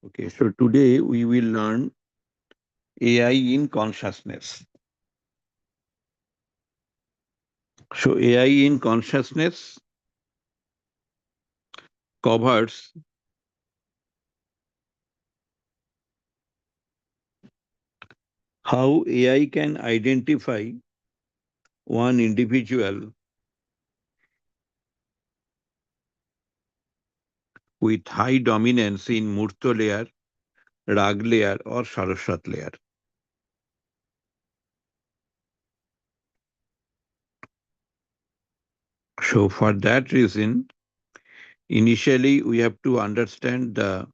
Okay, so today we will learn AI in consciousness. So AI in consciousness covers how AI can identify one individual with high dominance in Murto layer, Rag layer or Saraswat layer. So for that reason, initially we have to understand the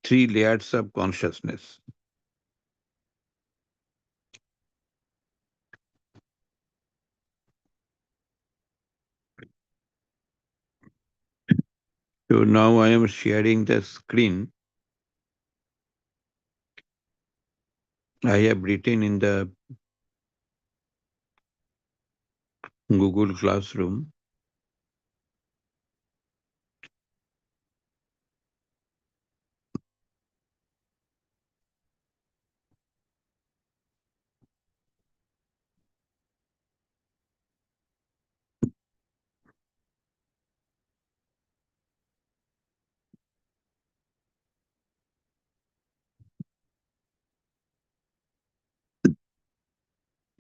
three layers of consciousness. So now I am sharing the screen. I have written in the Google Classroom.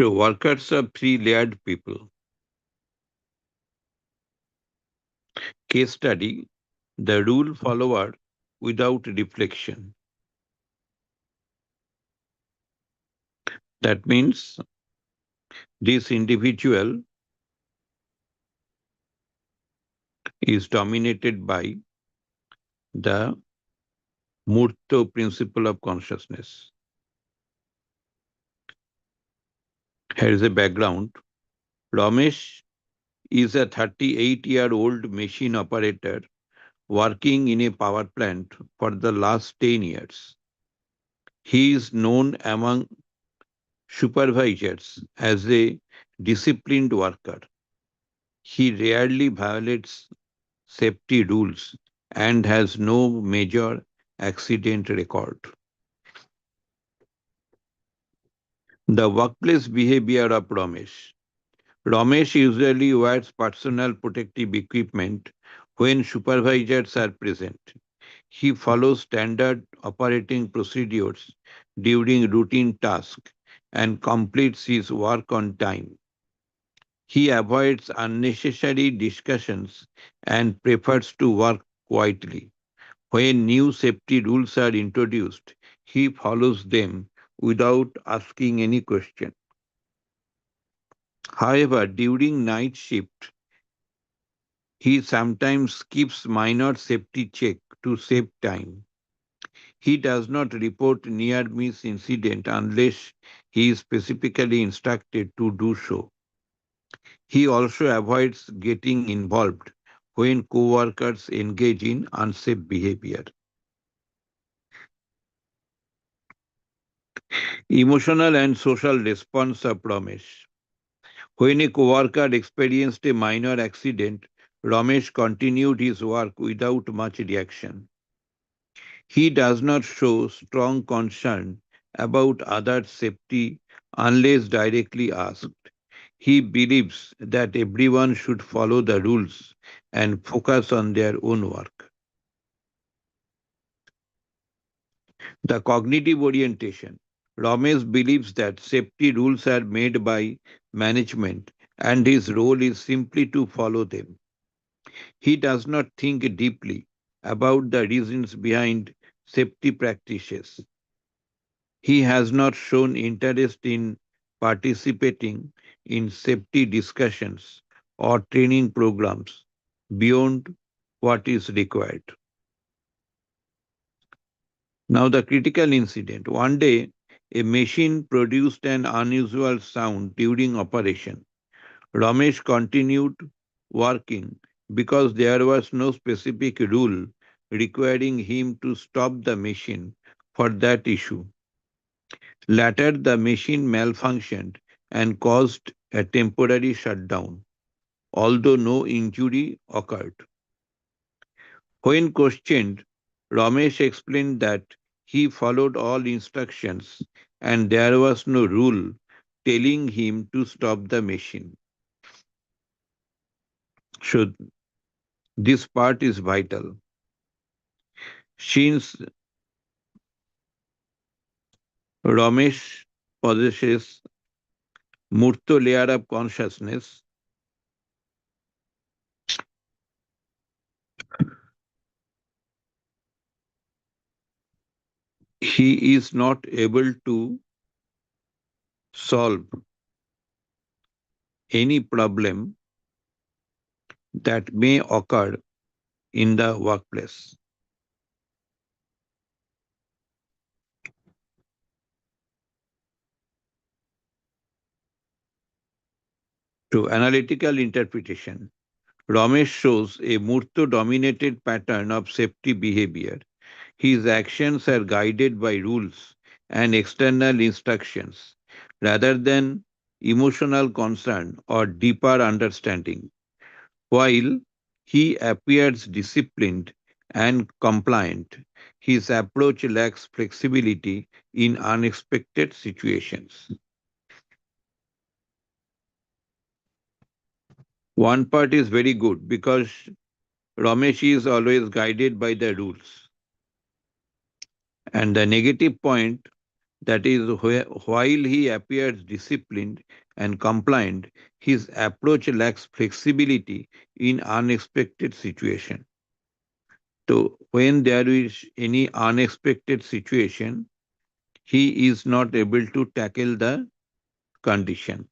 So workers are three-layered people. Case study, the rule follower without reflection. That means this individual is dominated by the Murto principle of consciousness. Here is a background. Ramesh is a 38-year-old machine operator working in a power plant for the last 10 years. He is known among supervisors as a disciplined worker. He rarely violates safety rules and has no major accident record. The workplace behavior of Ramesh. Ramesh usually wears personal protective equipment when supervisors are present. He follows standard operating procedures during routine tasks and completes his work on time. He avoids unnecessary discussions and prefers to work quietly. When new safety rules are introduced, he follows them without asking any question. However, during night shift, he sometimes skips minor safety check to save time. He does not report near miss incident unless he is specifically instructed to do so. He also avoids getting involved when co-workers engage in unsafe behavior. Emotional and social response of Ramesh. When a co-worker experienced a minor accident, Ramesh continued his work without much reaction. He does not show strong concern about others' safety unless directly asked. He believes that everyone should follow the rules and focus on their own work. The cognitive orientation. Ramesh believes that safety rules are made by management and his role is simply to follow them. He does not think deeply about the reasons behind safety practices. He has not shown interest in participating in safety discussions or training programs beyond what is required. Now, the critical incident. One day, a machine produced an unusual sound during operation. Ramesh continued working because there was no specific rule requiring him to stop the machine for that issue. Later, the machine malfunctioned and caused a temporary shutdown, although no injury occurred. When questioned, Ramesh explained that he followed all instructions and there was no rule telling him to stop the machine. So this part is vital. Since Ramesh possesses Murto layer of consciousness, he is not able to solve any problem that may occur in the workplace. To analytical interpretation, Ramesh shows a Murto dominated pattern of safety behavior. His actions are guided by rules and external instructions rather than emotional concern or deeper understanding. While he appears disciplined and compliant, his approach lacks flexibility in unexpected situations. One part is very good because Ramesh is always guided by the rules. And the negative point, that is, while he appears disciplined and compliant, his approach lacks flexibility in unexpected situation. So when there is any unexpected situation, he is not able to tackle the condition.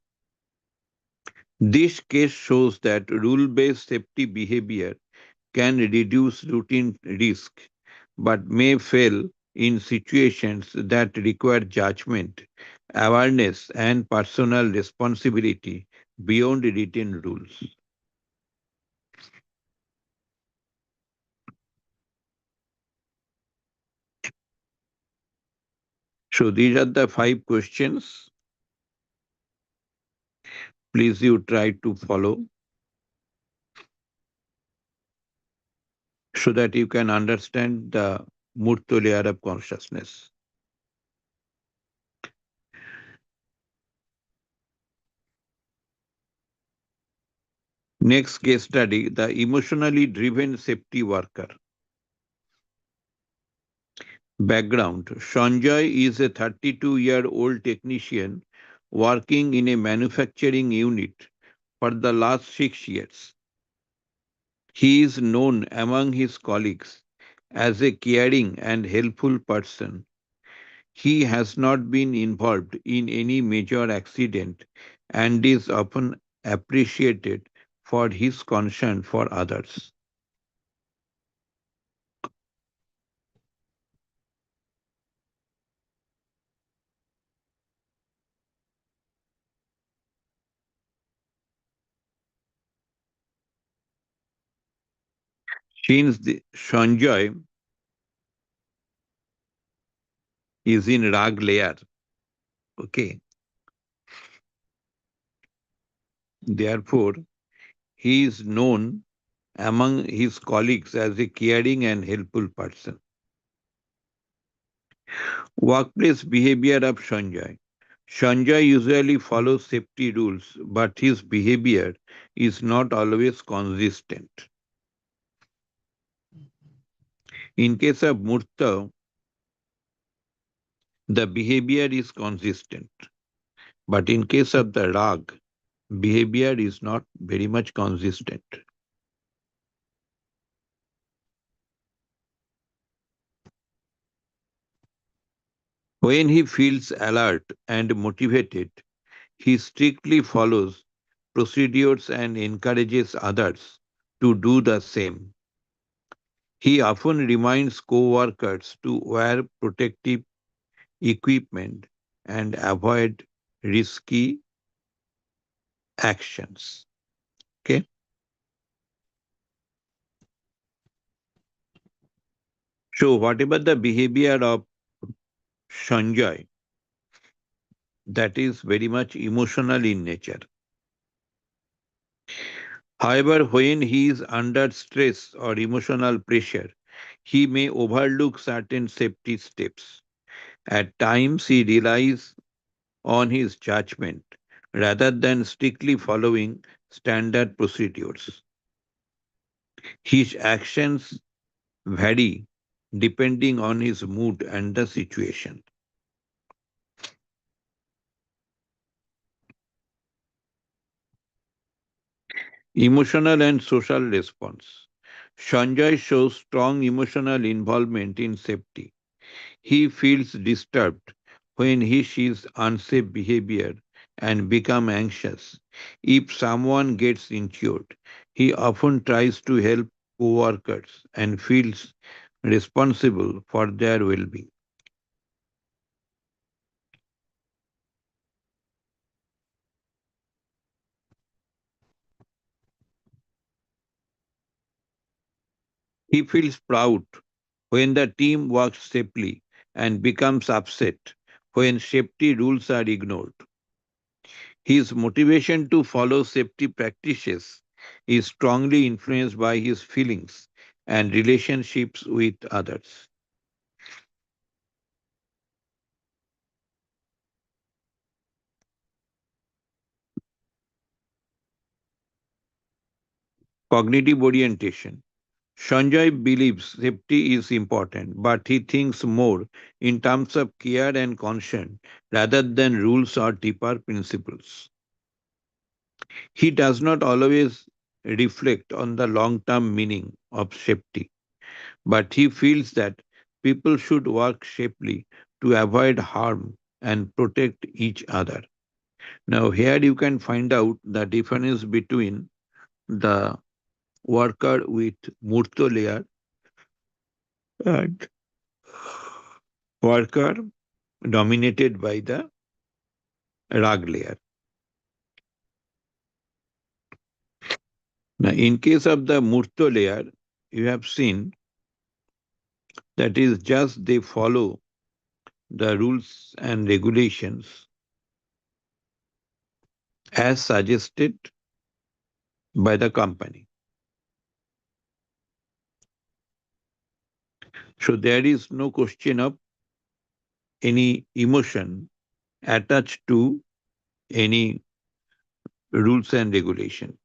This case shows that rule-based safety behavior can reduce routine risk, but may fail in situations that require judgment, awareness, and personal responsibility beyond written rules. So these are the 5 questions. Please you try to follow so that you can understand the Murto layer of consciousness. Next case study, the emotionally driven safety worker. Background: Sanjay is a 32-year-old technician working in a manufacturing unit for the last 6 years. He is known among his colleagues as a caring and helpful person. He has not been involved in any major accident and is often appreciated for his concern for others. Since Sanjay is in Rag layer, okay, therefore he is known among his colleagues as a caring and helpful person. Workplace behavior of Sanjay. Sanjay usually follows safety rules, but his behavior is not always consistent. In case of Murta, the behavior is consistent, but in case of the Rag, behavior is not very much consistent. When he feels alert and motivated, he strictly follows procedures and encourages others to do the same. He often reminds co-workers to wear protective equipment and avoid risky actions. Okay. So whatever the behavior of Sanjay, that is very much emotional in nature. However, when he is under stress or emotional pressure, He may overlook certain safety steps. At times, he relies on his judgment rather than strictly following standard procedures. His actions vary depending on his mood and the situation. Emotional and social response. Sanjay shows strong emotional involvement in safety. He feels disturbed when he sees unsafe behavior and become anxious. If someone gets injured, he often tries to help co-workers and feels responsible for their well-being. He feels proud when the team works safely and becomes upset when safety rules are ignored. His motivation to follow safety practices is strongly influenced by his feelings and relationships with others. Cognitive orientation. Sanjay believes safety is important, but he thinks more in terms of care and concern rather than rules or deeper principles. He does not always reflect on the long term meaning of safety, but he feels that people should work safely to avoid harm and protect each other. Now, here you can find out the difference between the worker with Murto layer and worker dominated by the rag layer. Now, in case of the Murto layer, you have seen that is just they follow the rules and regulations as suggested by the company. So there is no question of any emotion attached to any rules and regulation.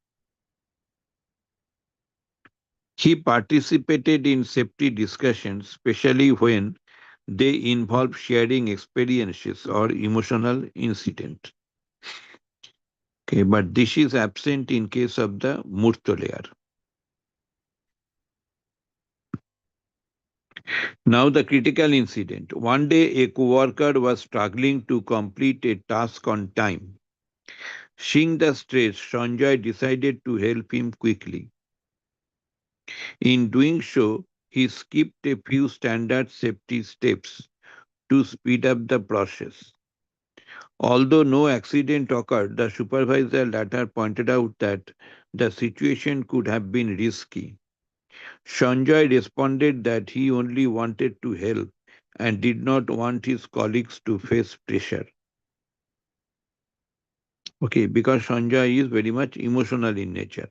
He participated in safety discussions, especially when they involve sharing experiences or emotional incident. Okay, but this is absent in case of the Murto layer. Now the critical incident. One day a co-worker was struggling to complete a task on time. Seeing the stress, Sanjay decided to help him quickly. In doing so, he skipped a few standard safety steps to speed up the process. Although no accident occurred, the supervisor later pointed out that the situation could have been risky. Sanjay responded that he only wanted to help and did not want his colleagues to face pressure. Okay, because Sanjay is very much emotional in nature.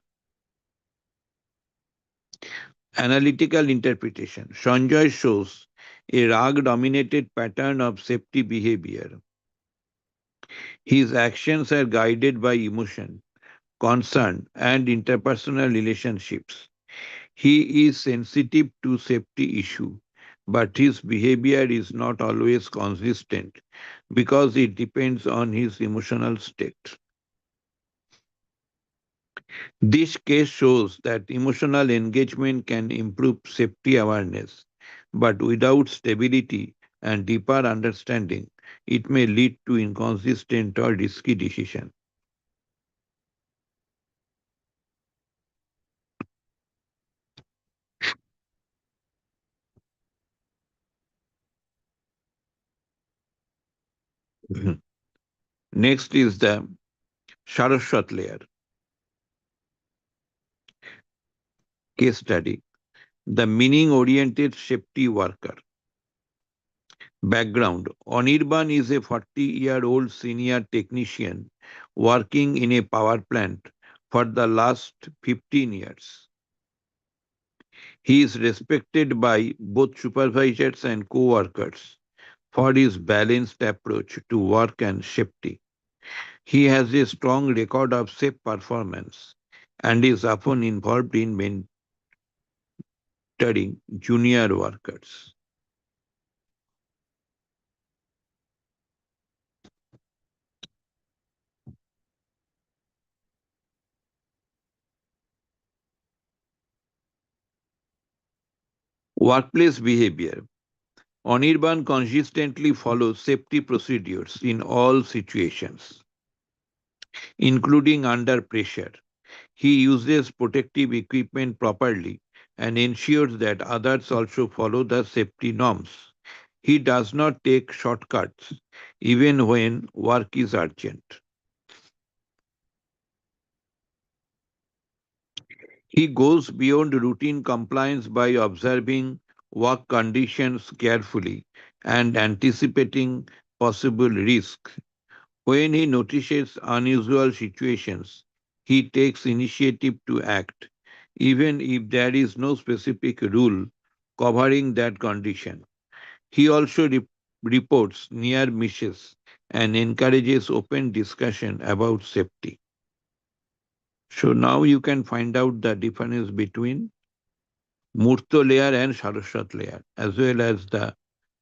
Analytical interpretation. Sanjay shows a rag dominated pattern of safety behavior. His actions are guided by emotion, concern, and interpersonal relationships. He is sensitive to safety issue, but his behavior is not always consistent because it depends on his emotional state. This case shows that emotional engagement can improve safety awareness, but without stability and deeper understanding, it may lead to inconsistent or risky decisions. Next is the Saraswat layer case study, the meaning oriented safety worker. Background. Anirban is a 40-year-old senior technician working in a power plant for the last 15 years. He is respected by both supervisors and co-workers for his balanced approach to work and safety. He has a strong record of safe performance and is often involved in mentoring junior workers. Workplace behavior. Anirban consistently follows safety procedures in all situations, including under pressure. He uses protective equipment properly and ensures that others also follow the safety norms. He does not take shortcuts, even when work is urgent. He goes beyond routine compliance by observing work conditions carefully and anticipating possible risks. When he notices unusual situations, he takes initiative to act, even if there is no specific rule covering that condition. He also reports near misses and encourages open discussion about safety. So now you can find out the difference between Murto layer and Saraswat layer, as well as the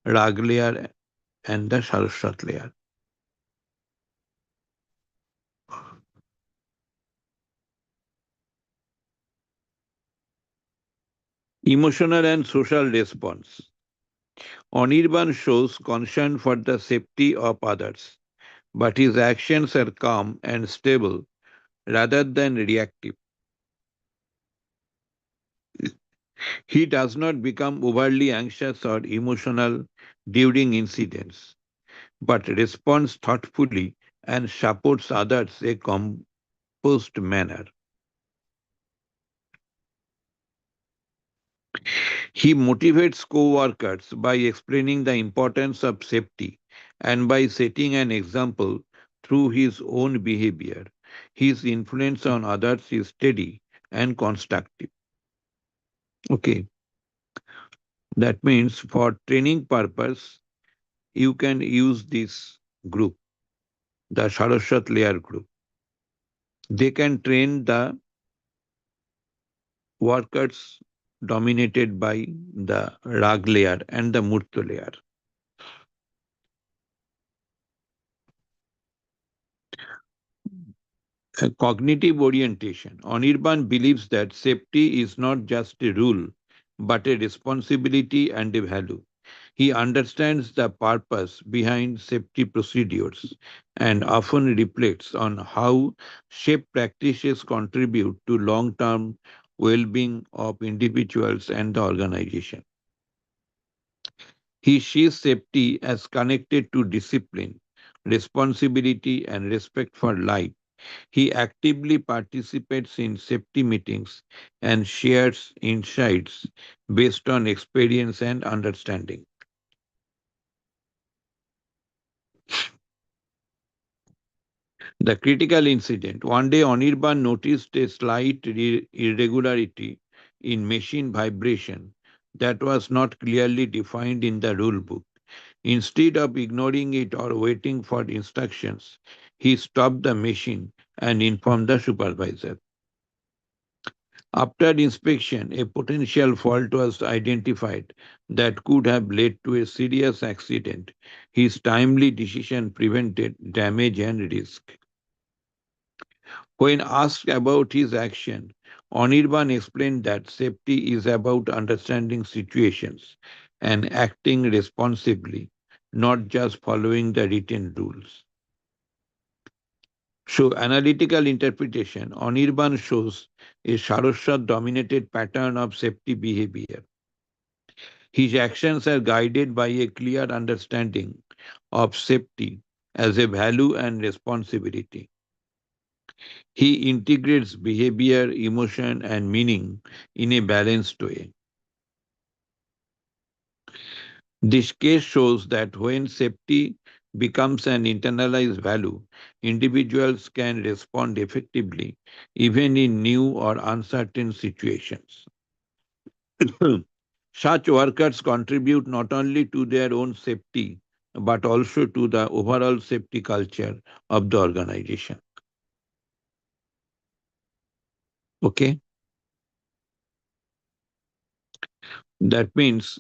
Rag layer and the Saraswat layer. Emotional and social response. Anirban shows concern for the safety of others, but his actions are calm and stable rather than reactive. He does not become overly anxious or emotional during incidents, but responds thoughtfully and supports others in a composed manner. He motivates co-workers by explaining the importance of safety and by setting an example through his own behavior. His influence on others is steady and constructive. Okay, that means for training purpose, you can use this group, the Saraswat layer group. They can train the workers dominated by the Rag layer and the Murto layer. A cognitive orientation. Anirban believes that safety is not just a rule, but a responsibility and a value. He understands the purpose behind safety procedures and often reflects on how safe practices contribute to long term well being of individuals and the organization. He sees safety as connected to discipline, responsibility, and respect for life. He actively participates in safety meetings and shares insights based on experience and understanding. The critical incident. One day, Anirban noticed a slight irregularity in machine vibration that was not clearly defined in the rule book. Instead of ignoring it or waiting for instructions, he stopped the machine and informed the supervisor. After inspection, a potential fault was identified that could have led to a serious accident. His timely decision prevented damage and risk. When asked about his action, Anirban explained that safety is about understanding situations and acting responsibly, not just following the written rules. So, analytical interpretation, Anirban shows a Saraswat dominated pattern of safety behavior. His actions are guided by a clear understanding of safety as a value and responsibility. He integrates behavior, emotion, and meaning in a balanced way. This case shows that when safety becomes an internalized value, individuals can respond effectively even in new or uncertain situations. Such workers contribute not only to their own safety, but also to the overall safety culture of the organization. Okay? That means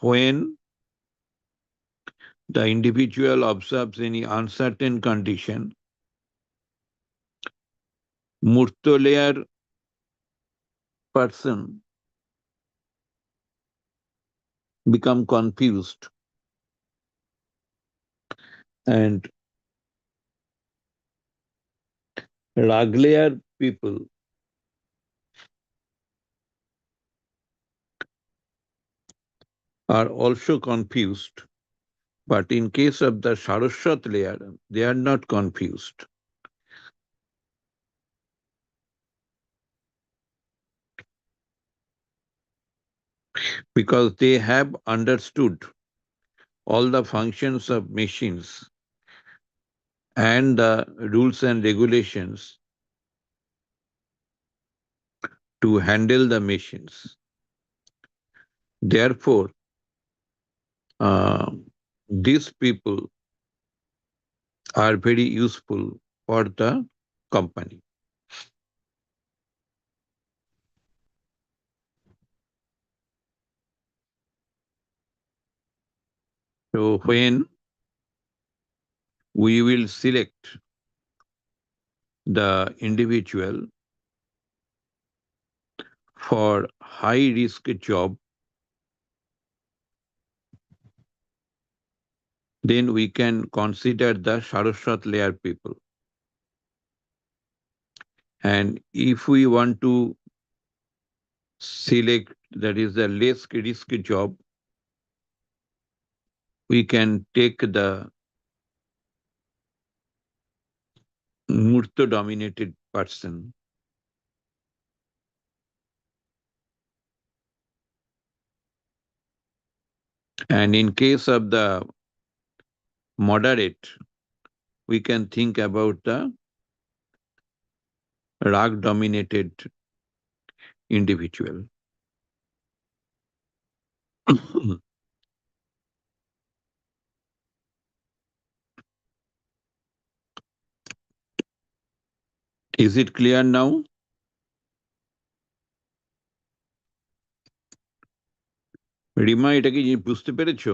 when the individual observes any uncertain condition, Murto layer person become confused, and rag layer people are also confused. But in case of the Saraswat layer, they are not confused because they have understood all the functions of machines and the rules and regulations to handle the machines. Therefore, uh, these people are very useful for the company. So when we will select the individual for high risk job, then we can consider the Saraswat layer people. And if we want to select that is the less risk job, we can take the Murto dominated person. And in case of the moderate, we can think about the Rag dominated individual. Is it clear now? Rima এটা কি বুঝতে পেরেছো?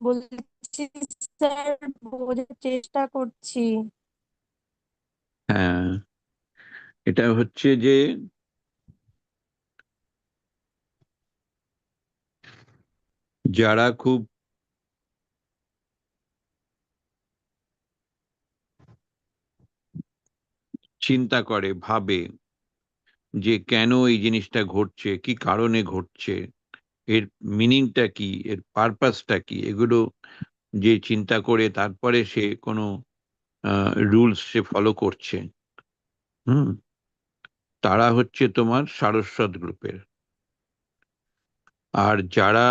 বলছি sir, বোঝার চেষ্টা করছি। হ্যাঁ, এটা হচ্ছে যে যারা খুব চিন্তা করে, ভাবে যে কেন এই জিনিসটা ঘটছে, কি কারণে ঘটছে, এর মিনিংটা কি, এর পারপাসটা কি, এগুলো যে চিন্তা করে তারপরে সে কোনো রুলস সে ফলো করছে, হুম, তারা হচ্ছে তোমার সারস্বত গ্রুপের। আর যারা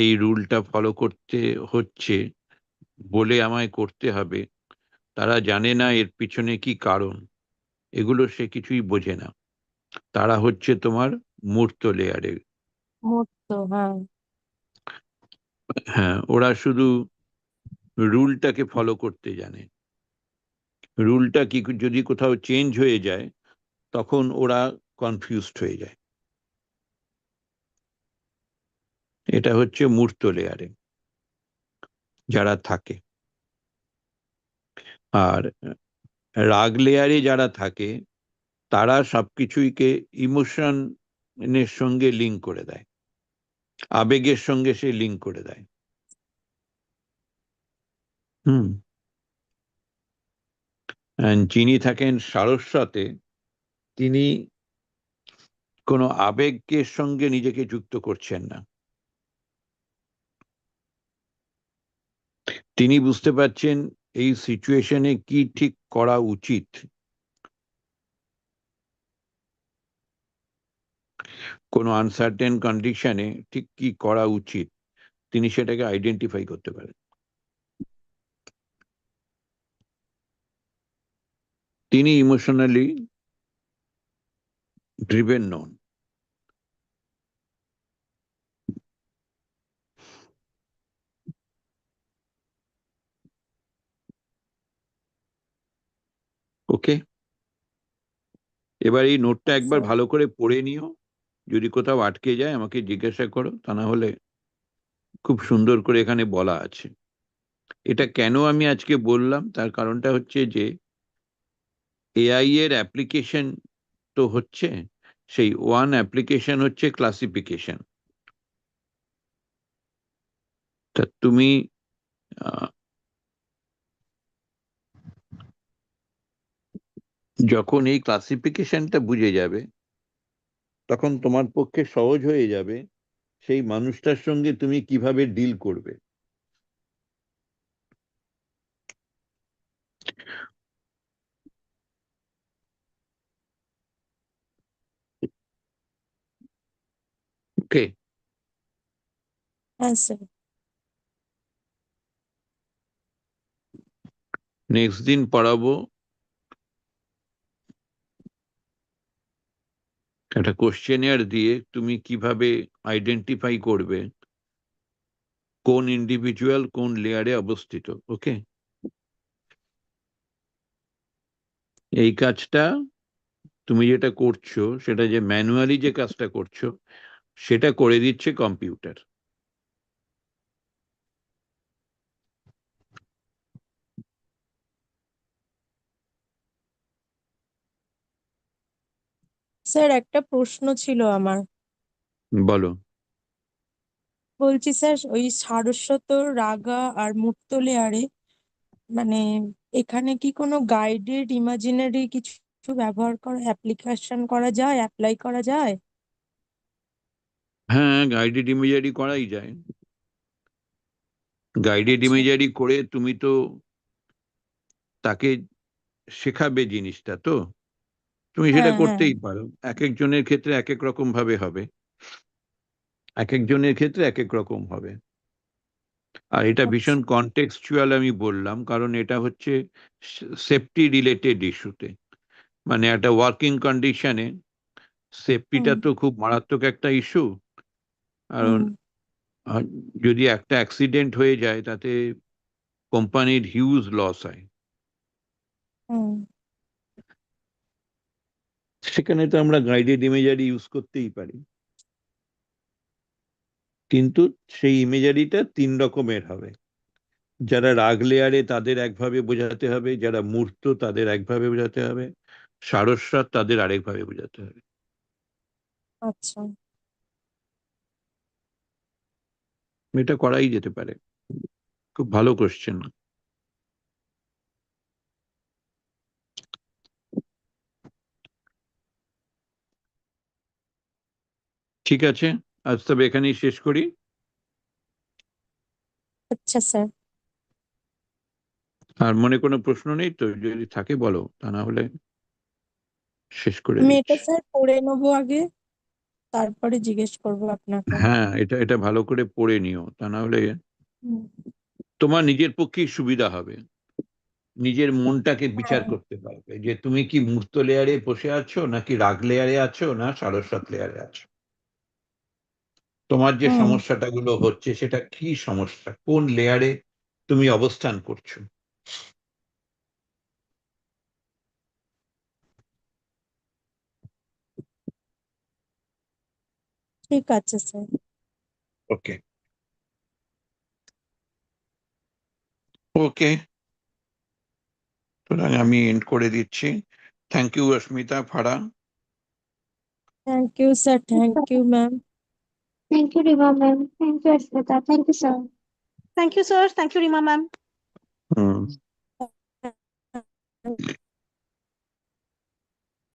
এই রুলটা ফলো করতে হচ্ছে বলে আমায় করতে হবে, তারা জানে না এর পিছনে কি কারণ, এগুলো সে কিছুই বোঝে না, তারা হচ্ছে তোমার মূর্ত লেয়ারের। মূর্ত, হ্যাঁ। হ্যাঁ, ওরা শুধু রুলটাকে ফলো করতে জানে। রুলটা কি যদি কোথাও চেঞ্জ হয়ে যায় তখন ওরা কনফিউজড হয়ে যায়। এটা হচ্ছে মূর্ত লেয়ারে যারা থাকে। আর রাগ লেয়ারে যারা থাকে তারা সবকিছুইকে ইমোশনের সঙ্গে লিঙ্ক করে দেয়, আবেগের সঙ্গে সে লিঙ্ক করে দেয়। হুম। যিনি থাকেন সারস্বতে, তিনি কোনো আবেগের সঙ্গে নিজেকে যুক্ত করছেন না। তিনি বুঝতে পারছেন এই সিচুয়েশনে কি ঠিক করা উচিত, কোনো আনসার্টেন কন্ডিশনে ঠিক কি করা উচিত তিনি সেটাকে আইডেন্টিফাই করতে পারেন। তিনি ইমোশনালি ড্রিভেন নন। ওকে, এবার এই নোটটা একবার স্যার। ভালো করে পড়ে নিও। যদি কোথাও আটকে যায় আমাকে জিজ্ঞাসা করো, তা না হলে খুব সুন্দর করে এখানে বলা আছে। এটা কেন আমি আজকে বললাম, তার কারণটা হচ্ছে যে এআই এর অ্যাপ্লিকেশন তো হচ্ছে, সেই ওয়ান অ্যাপ্লিকেশন হচ্ছে ক্লাসিফিকেশন। তা তুমি আহ, যখন এই ক্লাসিফিকেশনটা বুঝে যাবে, তখন তোমার পক্ষে সহজ হয়ে যাবে সেই মানুষটার সঙ্গে তুমি কিভাবে ডিল করবে। ওকে, হ্যাঁ স্যার। নেক্সট দিন পড়াবো একটা কোশ্চেনিয়ার দিয়ে তুমি কিভাবে আইডেন্টিফাই করবে কোন ইন্ডিভিজুয়াল কোন লেয়ারে অবস্থিত। ওকে, এই কাজটা তুমি যেটা করছো, সেটা যে ম্যানুয়ালি যে কাজটা করছো, সেটা করে দিচ্ছে কম্পিউটার। স্যার একটা প্রশ্ন ছিল আমার। বলো। বলছি স্যার, ওই সারস্বত, রাগা আর মুক্ত লেয়ারে মানে এখানে কি কোনো গাইডেড ইমাজিনারি কিছু ব্যবহার করা, অ্যাপ্লিকেশন করা যায়, অ্যাপ্লাই করা যায়? হ্যাঁ, গাইডেড ইমেজারি করাই যায়। গাইডেড আচ্ছা। ইমেজারি করে তুমি তো তাকে শেখাবে জিনিসটা, তো তুমি সেটা হ্যাঁ হ্যাঁ। করতেই পারো। এক একজনের ক্ষেত্রে এক এক রকম ভাবে হবে, এক একজনের ক্ষেত্রে এক এক রকম হবে। আর এটা ভীষণ আচ্ছা। কনটেক্সচুয়াল আমি বললাম, কারণ এটা হচ্ছে সেফটি রিলেটেড ইস্যুতে। মানে একটা ওয়ার্কিং কন্ডিশনে হুম সেফটিটা তো খুব মারাত্মক একটা ইস্যু। কারণ হুম আহ, যদি একটা অ্যাক্সিডেন্ট হয়ে যায়, তাতে কোম্পানির হিউজ লস হয়। হুম। সেখানে তো আমরা গাইডেড ইমেজারি ইউজ করতেই পারি, কিন্তু সেই ইমেজারিটা তিন রকমের হবে। যারা রাগ লেয়ারে তাদের একভাবে বোঝাতে হবে, যারা মূর্ত তাদের একভাবে বোঝাতে হবে, সারস্বত তাদের আরেকভাবে বোঝাতে হবে। আচ্ছা। এটা করাই যেতে পারে। খুব ভালো কোশ্চেন। ঠিক আছে, আজ তবে এখানেই শেষ করি। আচ্ছা স্যার। আর মনে কোনো প্রশ্ন নেই তো? যদি থাকে বলো, তা না হলে শেষ করে আমি এটা দিচ্ছি। স্যার পড়ে নেবো আগে, তারপরে জিজ্ঞেস করবো আপনাকে। হ্যাঁ, এটা এটা ভালো করে পড়ে নিও, তা না হলে হুম। তোমার নিজের পক্ষেই সুবিধা হবে। নিজের মনটাকে বিচার হ্যাঁ। করতে পারবে যে তুমি কি মূর্ত লেয়ারে বসে আছো, নাকি রাগ লেয়ারে আছো, না সারস্বত লেয়ারে আছো। তোমার যে হুম। সমস্যাটা গুলো হচ্ছে সেটা কি সমস্যা, কোন লেয়ারে তুমি অবস্থান করছো। ঠিক আছে স্যার। ওকে। ওকে, সুতরাং আমি এন্ড করে দিচ্ছি। থ্যাংক ইউ অস্মিতা, ফাড়া। Thank you sir, thank you ma'am. Thank you, Riva ma'am. Thank you, Ashmita. Thank you, sir. Thank you, sir. Thank you, Rima ma'am. Hmm.